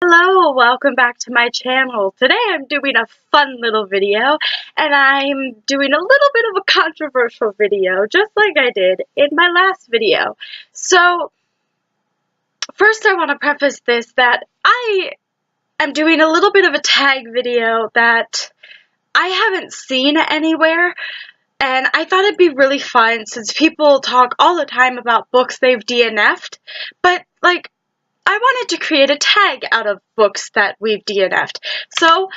Hello, welcome back to my channel. Today I'm doing a fun little video, and I'm doing a little bit of a controversial video, just like I did in my last video. So, first I want to preface this that I am doing a little bit of a tag video that I haven't seen anywhere, and I thought it'd be really fun since people talk all the time about books they've DNF'd, but I wanted to create a tag out of books that we've DNF'd. So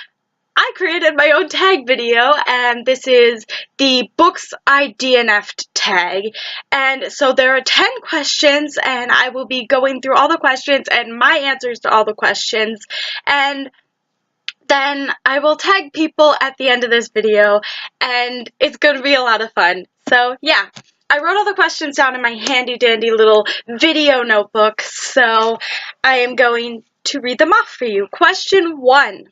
I created my own tag video, and this is the Books I DNF'd tag. And so there are 10 questions, and I will be going through all the questions and my answers to all the questions. And then I will tag people at the end of this video, and it's going to be a lot of fun. So yeah. I wrote all the questions down in my handy-dandy little video notebook, so I am going to read them off for you. Question 1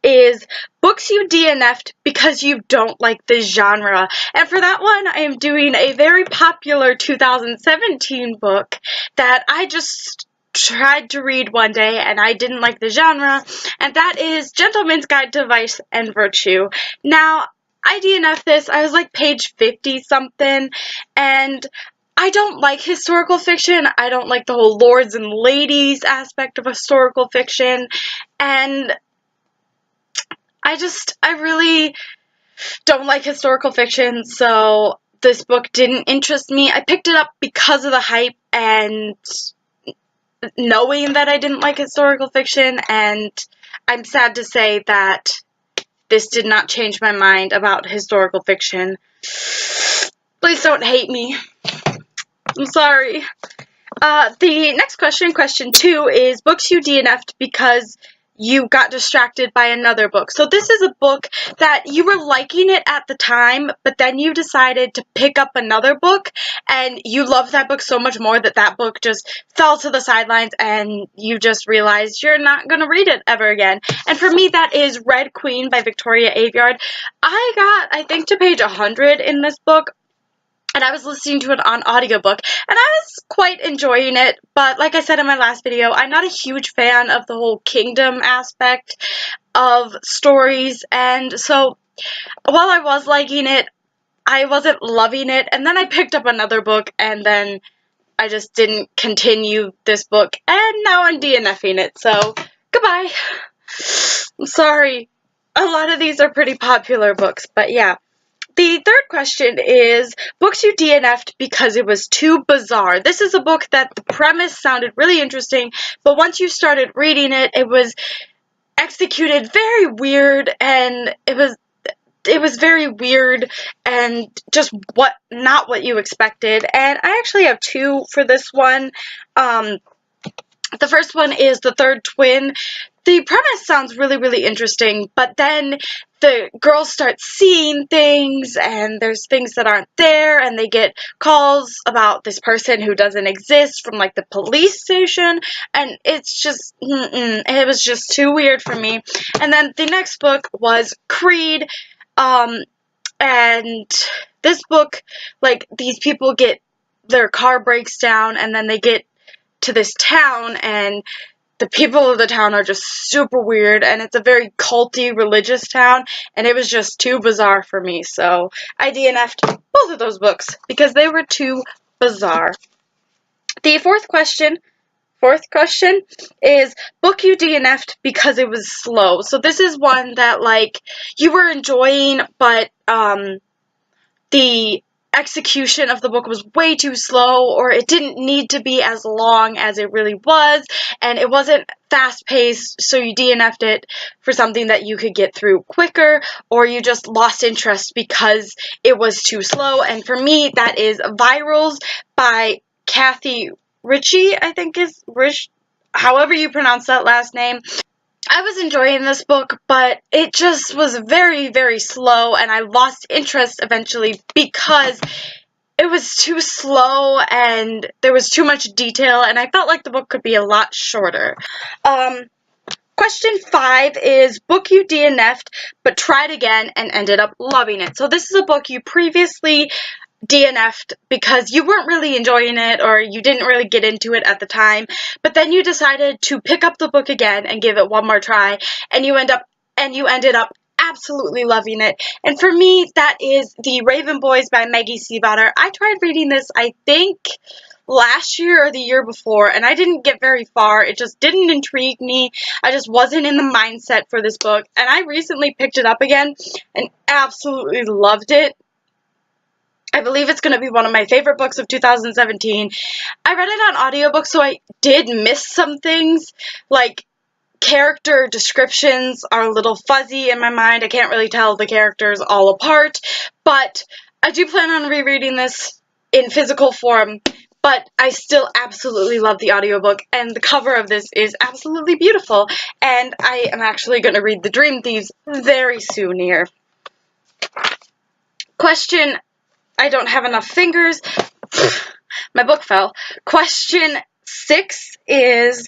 is books you DNF'd because you don't like the genre. And for that one, I am doing a very popular 2017 book that I just tried to read one day and I didn't like the genre, and that is Gentleman's Guide to Vice and Virtue. Now, I DNF'd this, I was like page 50 something, and I don't like historical fiction. I don't like the whole lords and ladies aspect of historical fiction, and I really don't like historical fiction, so this book didn't interest me. I picked it up because of the hype and knowing that I didn't like historical fiction, and I'm sad to say that this did not change my mind about historical fiction. Please don't hate me. I'm sorry. The next question, question 2, is books you DNF'd because you got distracted by another book. So this is a book that you were liking it at the time, but then you decided to pick up another book, and you loved that book so much more that that book just fell to the sidelines, and you just realized you're not going to read it ever again. And for me, that is Red Queen by Victoria Aveyard. I got, I think, to page 100 in this book, and I was listening to it on audiobook, and I was quite enjoying it, but like I said in my last video, I'm not a huge fan of the whole kingdom aspect of stories, and so while I was liking it, I wasn't loving it, and then I picked up another book, and then I just didn't continue this book, and now I'm DNFing it, so goodbye. I'm sorry. A lot of these are pretty popular books, but yeah. The third question is books you DNF'd because it was too bizarre. This is a book that the premise sounded really interesting, but once you started reading it, it was executed very weird, and it was very weird and just not what you expected. And I actually have 2 for this one. The first one is The Third Twin. The premise sounds really, really interesting, but then the girls start seeing things, and there's things that aren't there, and they get calls about this person who doesn't exist from, like, the police station, and it's just, it was just too weird for me. And then the next book was Creed, and this book, like, these people their car breaks down, and then they get to this town, and the people of the town are just super weird, and it's a very culty, religious town, and it was just too bizarre for me, so I DNF'd both of those books because they were too bizarre. The fourth question is book you DNF'd because it was slow. So this is one that, like, you were enjoying, but the execution of the book was way too slow, or it didn't need to be as long as it really was, and it wasn't fast-paced, so you DNF'd it for something that you could get through quicker, or you just lost interest because it was too slow. And for me, that is Virals by Kathy Ritchie, I think is Rich, however you pronounce that last name. I was enjoying this book, but it just was very, very slow, and I lost interest eventually because it was too slow and there was too much detail, and I felt like the book could be a lot shorter. Question 5 is book you DNF'd but tried again and ended up loving it. So this is a book you previously DNF'd because you weren't really enjoying it or you didn't really get into it at the time, but then you decided to pick up the book again and give it one more try, and you ended up absolutely loving it. And for me, that is The Raven Boys by Maggie Stiefvater. I tried reading this, I think, last year or the year before, and I didn't get very far. It just didn't intrigue me. I just wasn't in the mindset for this book, and I recently picked it up again and absolutely loved it. I believe it's going to be one of my favorite books of 2017. I read it on audiobook, so I did miss some things, like character descriptions are a little fuzzy in my mind. I can't really tell the characters all apart, but I do plan on rereading this in physical form, but I still absolutely love the audiobook, and the cover of this is absolutely beautiful, and I am actually going to read The Dream Thieves very soon here. Question, I don't have enough fingers. My book fell. Question 6 is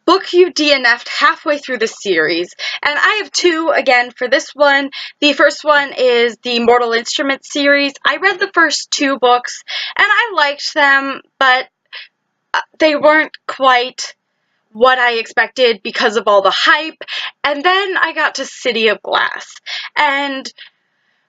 book you DNF'd halfway through the series. And I have two, again, for this one. The first one is the Mortal Instruments series. I read the first 2 books, and I liked them, but they weren't quite what I expected because of all the hype. And then I got to City of Glass, and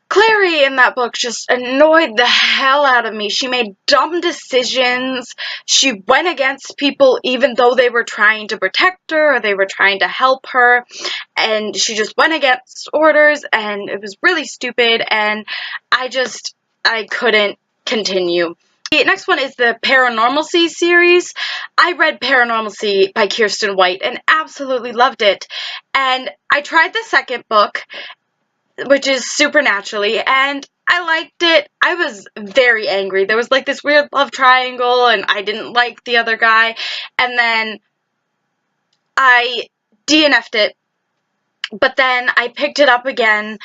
Clary in that book just annoyed the hell out of me. She made dumb decisions. She went against people even though they were trying to protect her or they were trying to help her. And she just went against orders, and it was really stupid, and I couldn't continue. The next one is the Paranormalcy series. I read Paranormalcy by Kirsten White and absolutely loved it. And I tried the second book, which is Supernaturally, and I liked it. I was very angry. There was like this weird love triangle, and I didn't like the other guy, and then I DNF'd it, but then I picked it up again,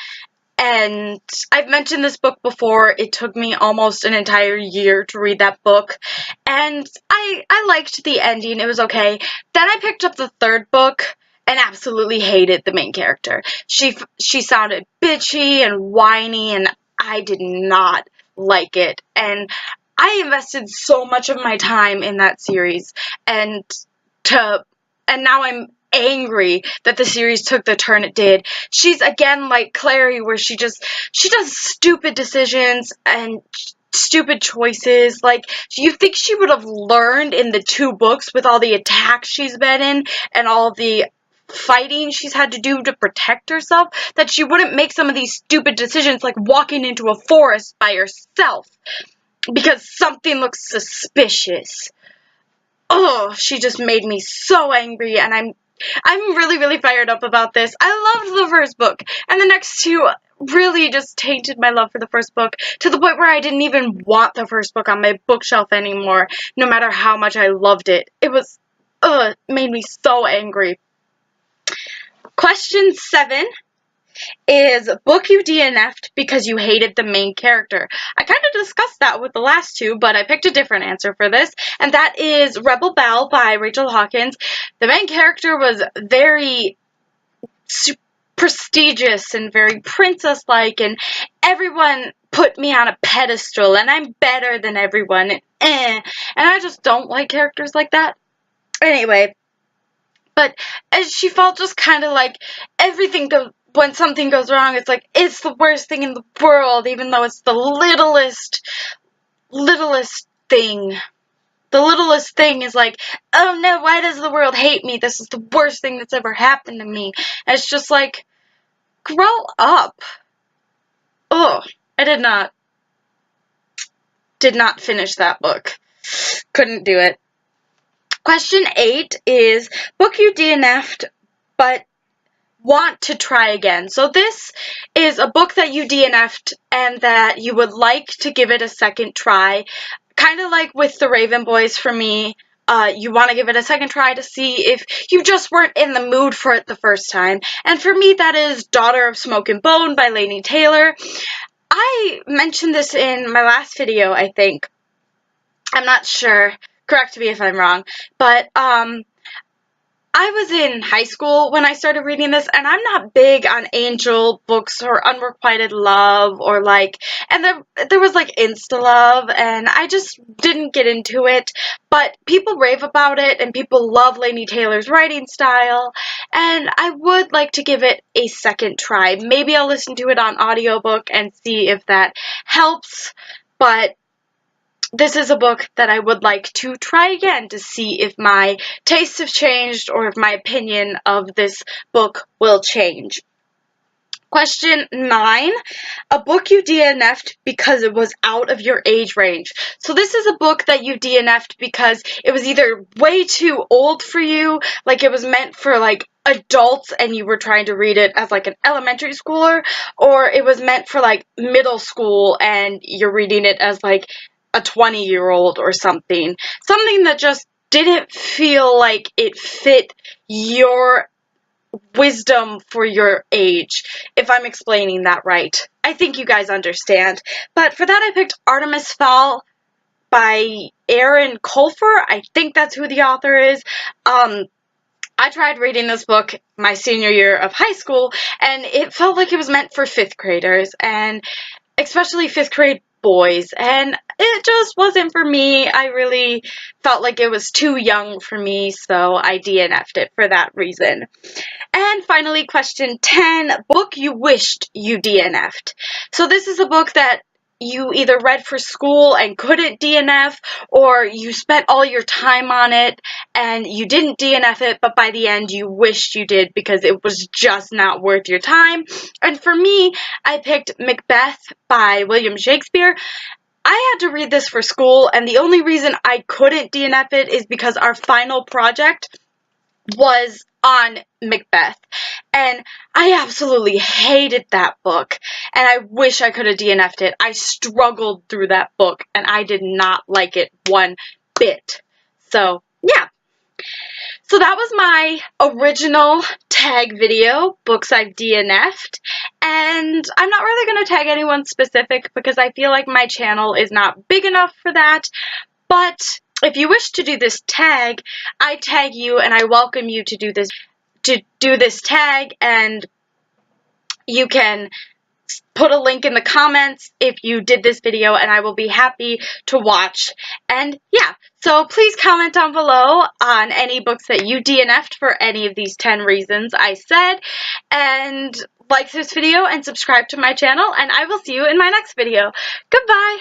and I've mentioned this book before. It took me almost an entire year to read that book, and I liked the ending. It was okay. Then I picked up the third book and absolutely hated the main character. She sounded bitchy and whiny, and I did not like it. And I invested so much of my time in that series, and now I'm angry that the series took the turn it did. She's again like Clary, where she does stupid decisions and stupid choices. Like, you think she would have learned in the 2 books with all the attacks she's been in and all the fighting she's had to do to protect herself, that she wouldn't make some of these stupid decisions, like walking into a forest by herself because something looks suspicious. Oh, she just made me so angry, and I'm really, really fired up about this. I loved the first book, and the next 2 really just tainted my love for the first book to the point where I didn't even want the first book on my bookshelf anymore, no matter how much I loved it. It was, made me so angry. Question 7 is book you DNF'd because you hated the main character. I kind of discussed that with the last 2, but I picked a different answer for this, and that is Rebel Belle by Rachel Hawkins. The main character was very prestigious and very princess-like, and everyone put me on a pedestal, and I'm better than everyone, and I just don't like characters like that. Anyway, but she felt just kind of like when something goes wrong, it's like, it's the worst thing in the world, even though it's the littlest thing. The littlest thing is like, oh no, why does the world hate me? This is the worst thing that's ever happened to me. And it's just like, grow up. Ugh, I did not finish that book. Couldn't do it. Question 8 is book you DNF'd but want to try again. So this is a book that you DNF'd and that you would like to give it a second try. Kind of like with The Raven Boys for me. You want to give it a second try to see if you just weren't in the mood for it the first time. And for me, that is Daughter of Smoke and Bone by Laini Taylor. I mentioned this in my last video, I think. I'm not sure. Correct me if I'm wrong. But I was in high school when I started reading this, and I'm not big on angel books or unrequited love or and there was insta love, and I just didn't get into it. But people rave about it, and people love Laini Taylor's writing style, and I would like to give it a second try. Maybe I'll listen to it on audiobook and see if that helps, but this is a book that I would like to try again to see if my tastes have changed or if my opinion of this book will change. Question 9, a book you DNF'd because it was out of your age range. So this is a book that you DNF'd because it was either way too old for you, it was meant for adults and you were trying to read it as an elementary schooler, or it was meant for middle school and you're reading it as a 20-year-old or something. Something that just didn't feel like it fit your wisdom for your age, if I'm explaining that right. I think you guys understand. But for that, I picked Artemis Fowl by Aaron Colfer. I think that's who the author is. I tried reading this book my senior year of high school, and it felt like it was meant for 5th graders, and especially 5th grade boys, and it just wasn't for me. I really felt like it was too young for me, so I DNF'd it for that reason. And finally, question 10, book you wished you DNF'd. So this is a book that you either read for school and couldn't DNF, or you spent all your time on it and you didn't DNF it, but by the end you wished you did because it was just not worth your time. And for me, I picked Macbeth by William Shakespeare. I had to read this for school, and the only reason I couldn't DNF it is because our final project was on Macbeth, and I absolutely hated that book, and I wish I could have DNF'd it. I struggled through that book, and I did not like it one bit. So, yeah. So that was my original tag video, books I've DNF'd, and I'm not really going to tag anyone specific because I feel like my channel is not big enough for that, but if you wish to do this tag, I tag you and I welcome you to do this tag, and you can put a link in the comments if you did this video, and I will be happy to watch. And yeah, so please comment down below on any books that you DNF'd for any of these 10 reasons I said, and like this video and subscribe to my channel, and I will see you in my next video. Goodbye!